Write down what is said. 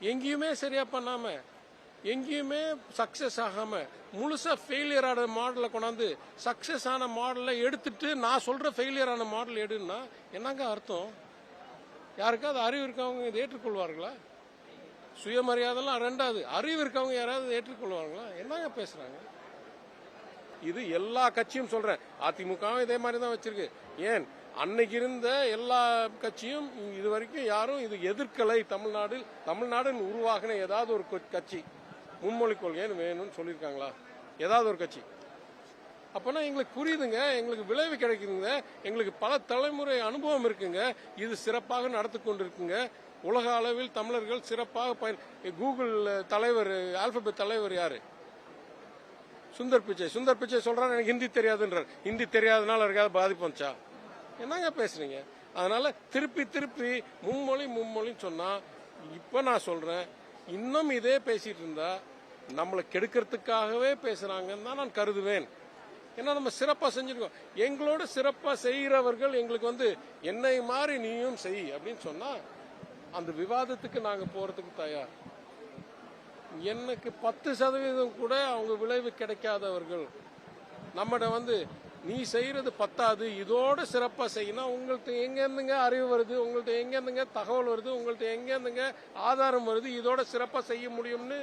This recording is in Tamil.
எங்கேயுமே சரியா பண்ணாம எங்கேயுமே சக்சஸ் ஆகாம முழுசா ஃபெயிலியர் ஆன மாடலை கொண்டாந்து சக்சஸ் ஆன மாடலை எடுத்துட்டு நான் சொல்ற ஃபெயிலியர் ஆன மாடல் எடுன்னா என்னங்க அர்த்தம்? யாருக்காவது அறிவு இருக்கவங்க இதை ஏற்றுக்கொள்வார்களா? சுயமரியாதைலாம் ரெண்டாவது, அறிவு இருக்கவங்க யாராவது ஏற்றுக்கொள்வார்களா? என்னங்க பேசுறாங்க? இது எல்லா கட்சியும் சொல்றேன், அதிமுகவும் இதே மாதிரி தான் வச்சிருக்கு. ஏன் அன்னைக்கு இருந்த எல்லா கட்சியும் இது வரைக்கும் யாரும் இது எதிர்க்கலை. தமிழ்நாடு உருவாகின ஏதாவது ஒரு கட்சி மும்மொழி கொள்கைன்னு வேணும்னு சொல்லியிருக்காங்களா? ஏதாவது ஒரு கட்சி? அப்பனா எங்களுக்கு புரியுதுங்க, எங்களுக்கு விளைவு கிடைக்குதுங்க, எங்களுக்கு பல தலைமுறை அனுபவம் இருக்குங்க. இது சிறப்பாக நடத்தி கொண்டிருக்குங்க. உலக அளவில் தமிழர்கள் சிறப்பாக கூகுள் தலைவர், ஆல்பபெட் தலைவர் யாரு? சுந்தர் பிச்சை சொல்றாரு எனக்கு ஹிந்தி தெரியாதுன்றார். ஹிந்தி தெரியாதனால யாருக்காவது பாதிப்பு வந்துச்சா? என்னங்க பேசுறீங்க? அதனால திருப்பி மும்மொழின்னு சொன்னா, இப்ப நான் சொல்றேன், இன்னும் இதே பேசிட்டு இருந்தா நம்மளை கெடுக்கிறதுக்காகவே பேசுறாங்கன்னு தான் நான் கருதுவேன். ஏன்னா நம்ம சிறப்பா செஞ்சிருக்கோம். எங்களோட சிறப்பா செய்யறவர்கள் எங்களுக்கு என்னை மாதிரி நீயும் செய் அப்படின்னு சொன்னா அந்த விவாதத்துக்கு நாங்க போறதுக்கு தயார். எனக்கு 10% கூட அவங்க விளைவு கிடைக்காதவர்கள் நம்மகிட்ட நீ செய்யறது பத்தாது, இதோட சிறப்பா செய்யணும். உங்கள்ட்ட எங்க இருந்துங்க அறிவு வருது? உங்கள்ட்ட எங்க இருந்துங்க தகவல் வருது? உங்கள்ட்ட எங்க இருந்துங்க ஆதாரம் வருது? இதோட சிறப்பா செய்ய முடியும்னு